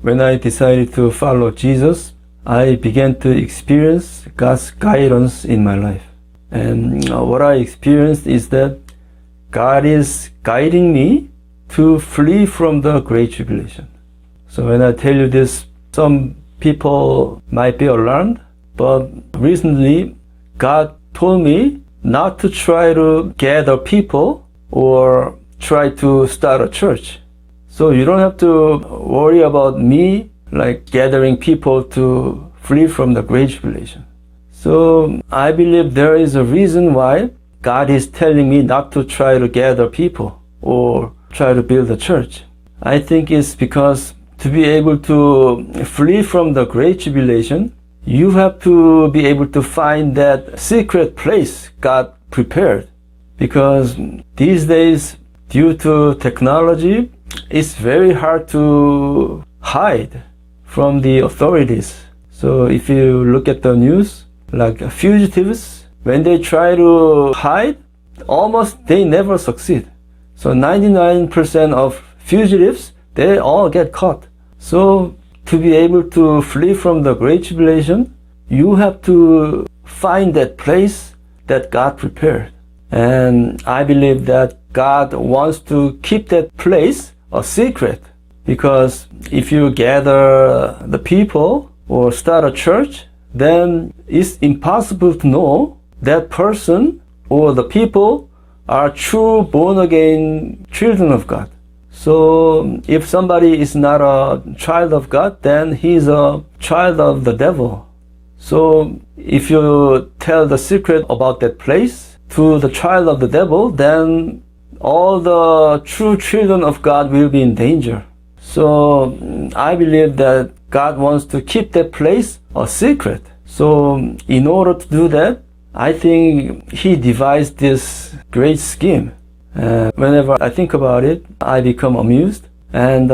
when I decided to follow Jesus, I began to experience God's guidance in my life. And what I experienced is that God is guiding me to flee from the Great Tribulation. So when I tell you this, some people might be alarmed, but recently God told me not to try to gather people or try to start a church. So you don't have to worry about me like gathering people to flee from the Great Tribulation. So I believe there is a reason why God is telling me not to try to gather people or try to build a church. I think it's because to be able to flee from the Great Tribulation, you have to be able to find that secret place God prepared. Because these days, due to technology, it's very hard to hide from the authorities. So if you look at the news, like fugitives, when they try to hide, almost they never succeed. So 99% of fugitives, they all get caught. So to be able to flee from the Great Tribulation, you have to find that place that God prepared. And I believe that God wants to keep that place a secret, because if you gather the people or start a church, then it's impossible to know that person or the people are true born-again children of God. So if somebody is not a child of God, then he's a child of the devil. So if you tell the secret about that place to the child of the devil, then all the true children of God will be in danger. So I believe that God wants to keep that place a secret. So in order to do that, I think He devised this great scheme. Whenever I think about it, I become amused. And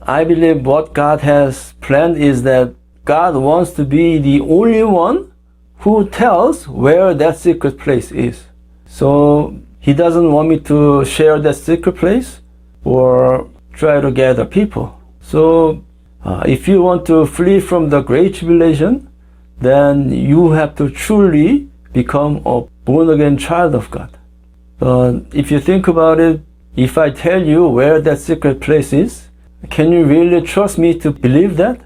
I believe what God has planned is that God wants to be the only one who tells where that secret place is. So He doesn't want me to share that secret place or try to gather people. So if you want to flee from the Great Tribulation, then you have to truly become a born-again child of God. But if you think about it, if I tell you where that secret place is, can you really trust me to believe that?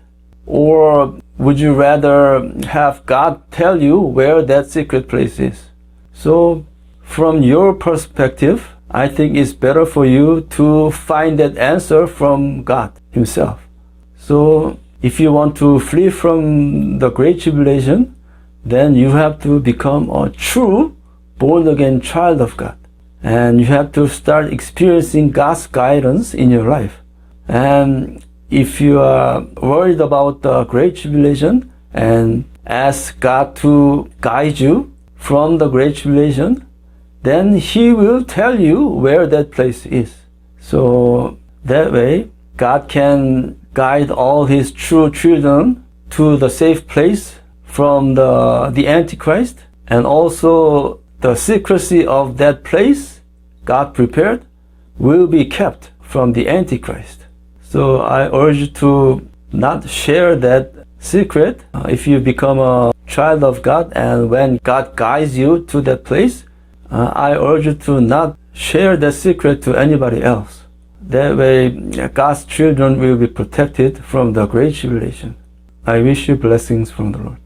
Or would you rather have God tell you where that secret place is? So from your perspective, I think it's better for you to find that answer from God Himself. So if you want to flee from the Great Tribulation, then you have to become a true born-again child of God. And you have to start experiencing God's guidance in your life. And if you are worried about the Great Tribulation and ask God to guide you from the Great Tribulation, then He will tell you where that place is. So that way, God can guide all His true children to the safe place from the Antichrist, and also the secrecy of that place God prepared will be kept from the Antichrist. So I urge you to not share that secret. If you become a child of God and when God guides you to that place, I urge you to not share that secret to anybody else. That way, God's children will be protected from the Great Tribulation. I wish you blessings from the Lord.